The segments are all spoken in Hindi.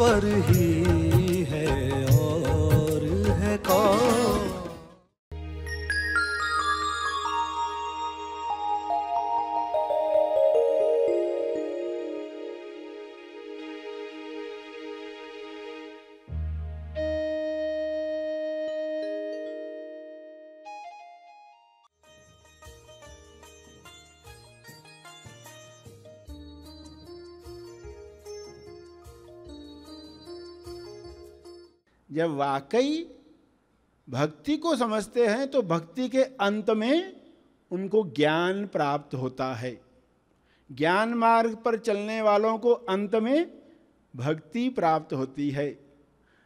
ईश्वर ही है और है कौन। जब वाकई भक्ति को समझते हैं तो भक्ति के अंत में उनको ज्ञान प्राप्त होता है। ज्ञान मार्ग पर चलने वालों को अंत में भक्ति प्राप्त होती है।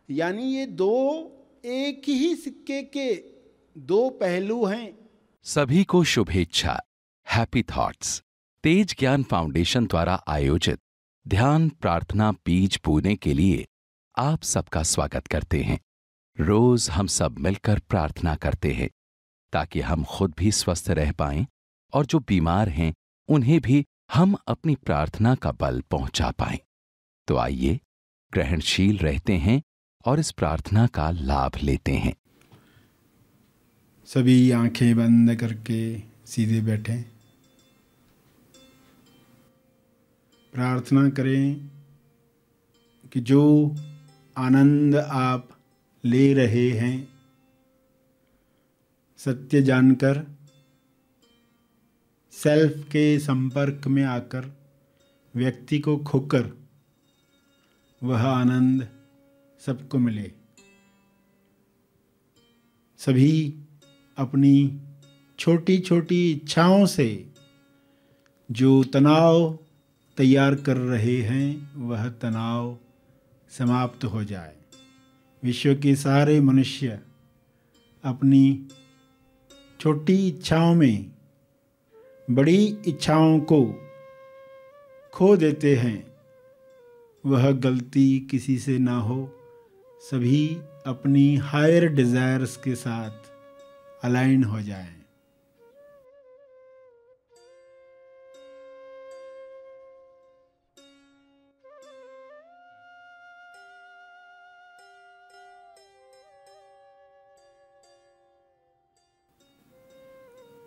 यानी ये दो एक ही सिक्के के दो पहलू हैं। सभी को शुभेच्छा। हैप्पी थॉट्स तेज ज्ञान फाउंडेशन द्वारा आयोजित ध्यान प्रार्थना बीज बोने के लिए आप सबका स्वागत करते हैं। रोज हम सब मिलकर प्रार्थना करते हैं ताकि हम खुद भी स्वस्थ रह पाएं और जो बीमार हैं उन्हें भी हम अपनी प्रार्थना का बल पहुंचा पाएं। तो आइए ग्रहणशील रहते हैं और इस प्रार्थना का लाभ लेते हैं। सभी आंखें बंद करके सीधे बैठें। प्रार्थना करें कि जो आनंद आप ले रहे हैं, सत्य जानकर सेल्फ के संपर्क में आकर व्यक्ति को खोकर वह आनंद सबको मिले। सभी अपनी छोटी छोटी इच्छाओं से जो तनाव तैयार कर रहे हैं वह तनाव समाप्त हो जाए। विश्व के सारे मनुष्य अपनी छोटी इच्छाओं में बड़ी इच्छाओं को खो देते हैं। वह गलती किसी से ना हो। सभी अपनी हायर डिज़ायर्स के साथ अलाइन हो जाएं।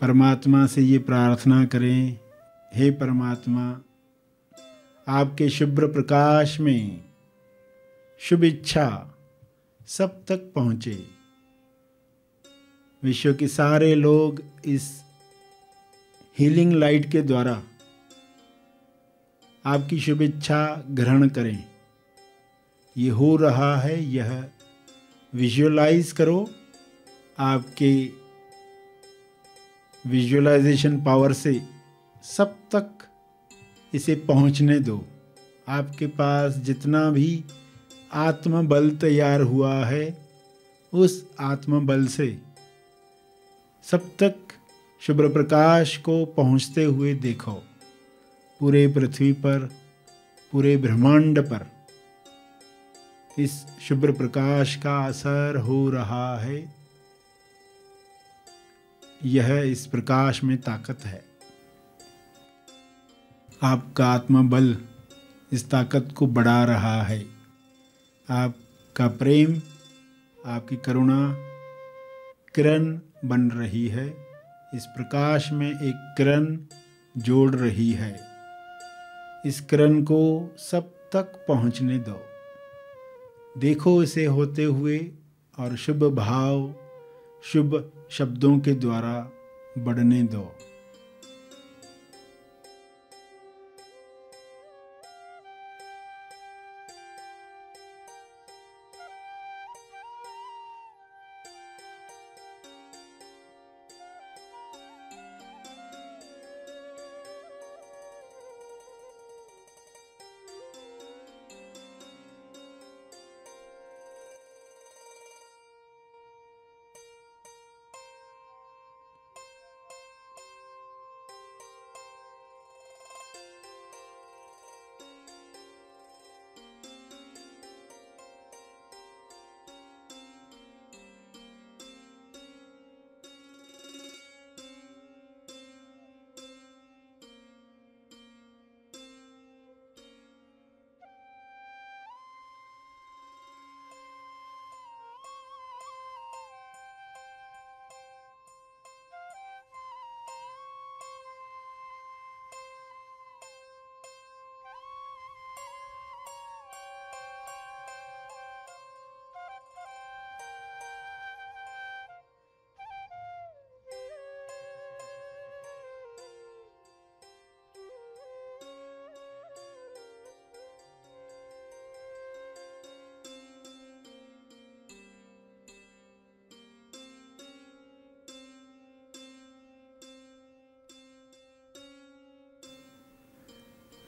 परमात्मा से ये प्रार्थना करें, हे परमात्मा, आपके शुभ्र प्रकाश में शुभ इच्छा सब तक पहुँचे। विश्व के सारे लोग इस हीलिंग लाइट के द्वारा आपकी शुभ इच्छा ग्रहण करें। ये हो रहा है, यह विजुअलाइज करो। आपके विजुअलाइजेशन पावर से सब तक इसे पहुंचने दो। आपके पास जितना भी आत्मबल तैयार हुआ है, उस आत्मबल से सब तक शुभ्र प्रकाश को पहुंचते हुए देखो। पूरे पृथ्वी पर, पूरे ब्रह्मांड पर इस शुभ्र प्रकाश का असर हो रहा है। यह इस प्रकाश में ताकत है। आपका आत्मबल इस ताकत को बढ़ा रहा है। आपका प्रेम, आपकी करुणा किरण बन रही है। इस प्रकाश में एक किरण जोड़ रही है। इस किरण को सब तक पहुंचने दो। देखो इसे होते हुए और शुभ भाव, शुभ शब्दों के द्वारा बढ़ने दो।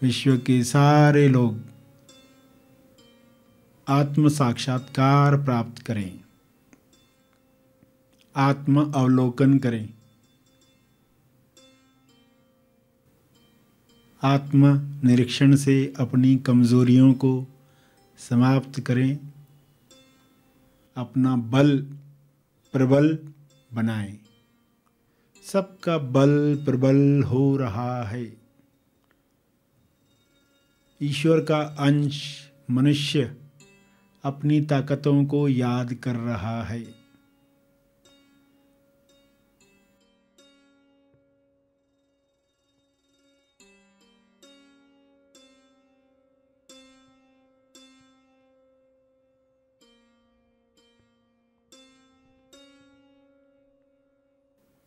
विश्व के सारे लोग आत्म साक्षात्कार प्राप्त करें, आत्म अवलोकन करें, आत्म निरीक्षण से अपनी कमजोरियों को समाप्त करें, अपना बल प्रबल बनाएं। सबका बल प्रबल हो रहा है। ईश्वर का अंश मनुष्य अपनी ताकतों को याद कर रहा है।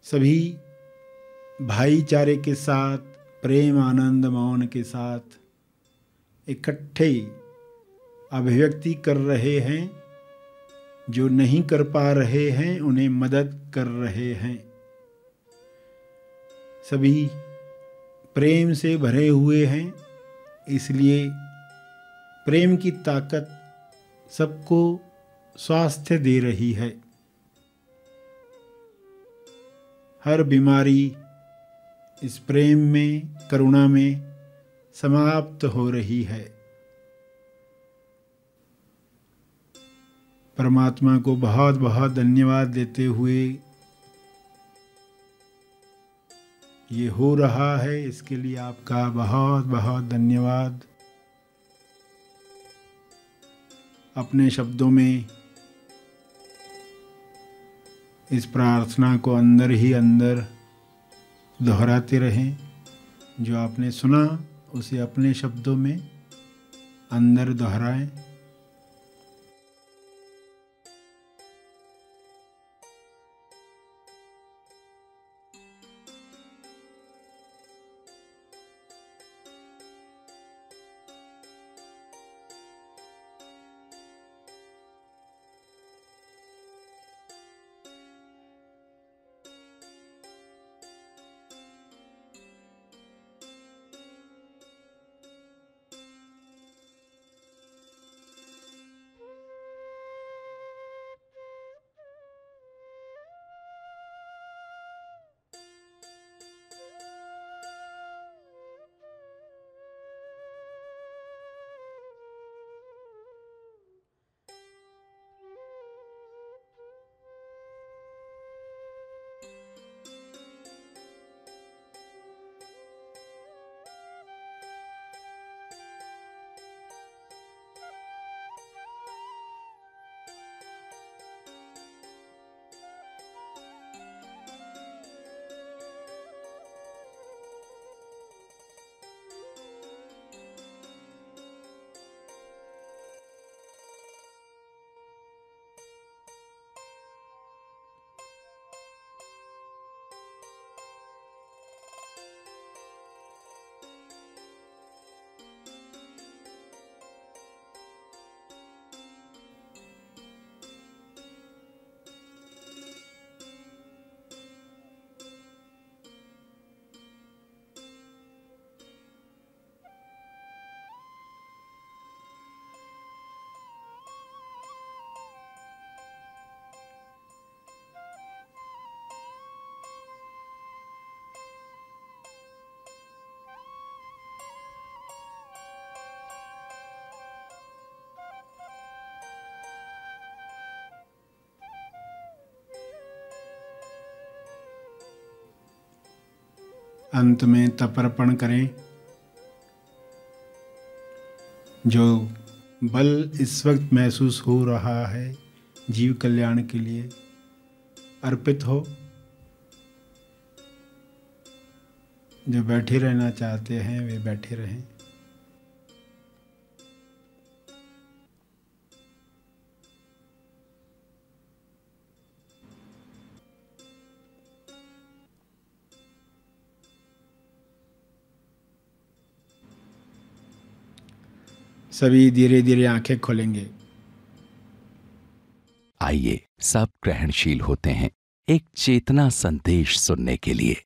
सभी भाईचारे के साथ, प्रेम आनंद मौन के साथ इकट्ठे अभिव्यक्ति कर रहे हैं। जो नहीं कर पा रहे हैं उन्हें मदद कर रहे हैं। सभी प्रेम से भरे हुए हैं, इसलिए प्रेम की ताकत सबको स्वास्थ्य दे रही है। हर बीमारी इस प्रेम में, करुणा में समाप्त हो रही है। परमात्मा को बहुत बहुत धन्यवाद देते हुए ये हो रहा है, इसके लिए आपका बहुत बहुत धन्यवाद। अपने शब्दों में इस प्रार्थना को अंदर ही अंदर दोहराते रहें। जो आपने सुना उसे अपने शब्दों में अंदर दोहराएं। अंत में तर्पण करें। जो बल इस वक्त महसूस हो रहा है जीव कल्याण के लिए अर्पित हो। जो बैठे रहना चाहते हैं वे बैठे रहें। सभी धीरे धीरे आंखें खोलेंगे। आइए सब ग्रहणशील होते हैं एक चेतना संदेश सुनने के लिए।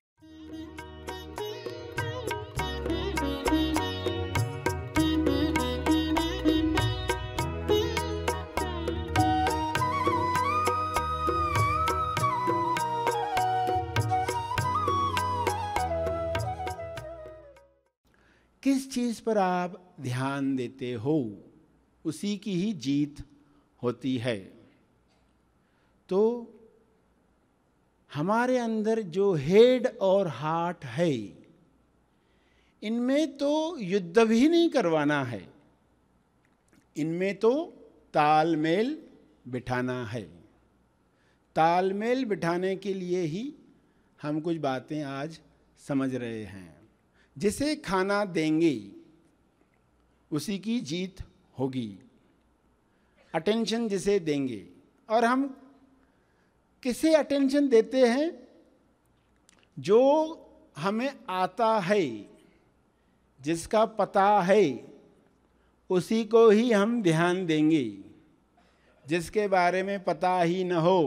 किस चीज पर आप ध्यान देते हो उसी की ही जीत होती है। तो हमारे अंदर जो हेड और हार्ट है, इनमें तो युद्ध भी नहीं करवाना है, इनमें तो तालमेल बिठाना है। तालमेल बिठाने के लिए ही हम कुछ बातें आज समझ रहे हैं। जिसे खाना देंगे उसी की जीत होगी। अटेंशन जिसे देंगे, और हम किसे अटेंशन देते हैं? जो हमें आता है, जिसका पता है, उसी को ही हम ध्यान देंगे। जिसके बारे में पता ही न हो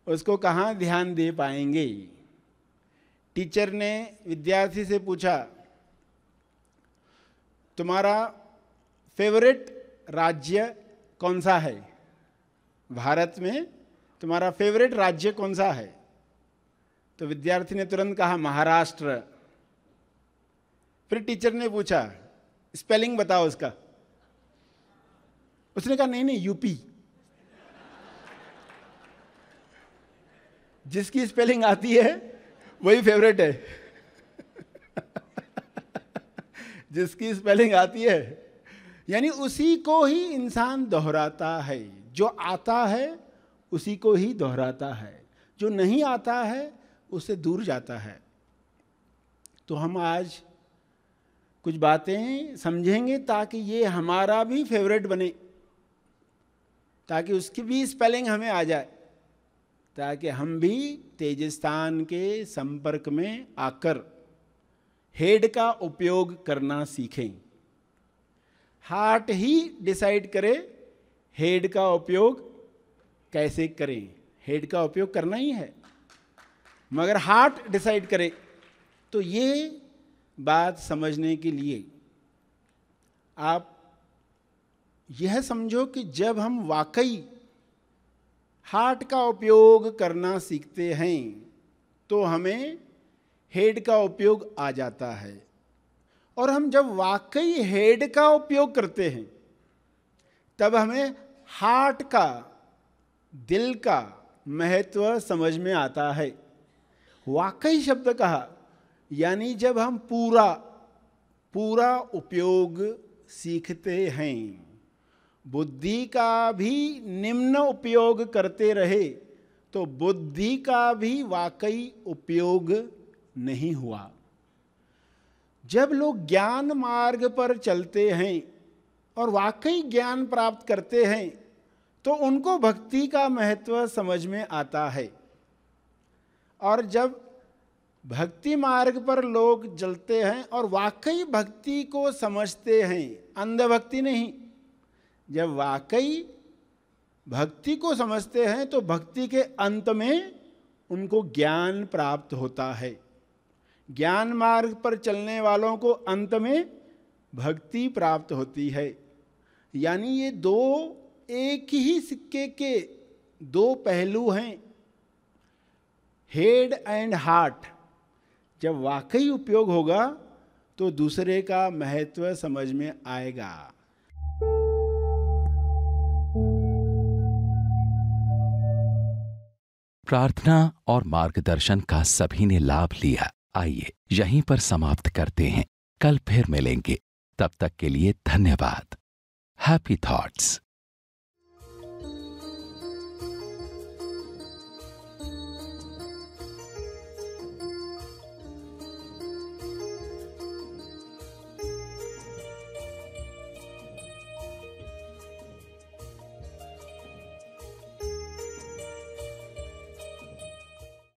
उसको कहाँ ध्यान दे पाएंगे। टीचर ने विद्यार्थी से पूछा, तुम्हारा फेवरेट राज्य कौन सा है? भारत में तुम्हारा फेवरेट राज्य कौन सा है? तो विद्यार्थी ने तुरंत कहा महाराष्ट्र। फिर टीचर ने पूछा, स्पेलिंग बताओ उसका। उसने कहा नहीं यूपी। जिसकी स्पेलिंग आती है वही फेवरेट है। जिसकी स्पेलिंग आती है, यानी उसी को ही इंसान दोहराता है। जो आता है उसी को ही दोहराता है, जो नहीं आता है उससे दूर जाता है। तो हम आज कुछ बातें समझेंगे ताकि ये हमारा भी फेवरेट बने, ताकि उसकी भी स्पेलिंग हमें आ जाए, ताकि हम भी तेजस्थान के संपर्क में आकर हेड का उपयोग करना सीखें। हार्ट ही डिसाइड करे हेड का उपयोग कैसे करें। हेड का उपयोग करना ही है, मगर हार्ट डिसाइड करे। तो ये बात समझने के लिए आप यह समझो कि जब हम वाकई हार्ट का उपयोग करना सीखते हैं तो हमें हेड का उपयोग आ जाता है। और हम जब वाकई हेड का उपयोग करते हैं तब हमें हार्ट का, दिल का महत्व समझ में आता है। वाकई शब्द कहा, यानी जब हम पूरा उपयोग सीखते हैं। बुद्धि का भी निम्न उपयोग करते रहे तो बुद्धि का भी वाकई उपयोग नहीं हुआ। जब लोग ज्ञान मार्ग पर चलते हैं और वाकई ज्ञान प्राप्त करते हैं तो उनको भक्ति का महत्व समझ में आता है। और जब भक्ति मार्ग पर लोग चलते हैं और वाकई भक्ति को समझते हैं, अंधभक्ति नहीं, जब वाकई भक्ति को समझते हैं तो भक्ति के अंत में उनको ज्ञान प्राप्त होता है। ज्ञान मार्ग पर चलने वालों को अंत में भक्ति प्राप्त होती है। यानी ये दो एक ही सिक्के के दो पहलू हैं। हेड एंड हार्ट जब वाकई उपयोग होगा तो दूसरे का महत्व समझ में आएगा। प्रार्थना और मार्गदर्शन का सभी ने लाभ लिया। आइए यहीं पर समाप्त करते हैं। कल फिर मिलेंगे। तब तक के लिए धन्यवाद। Happy thoughts.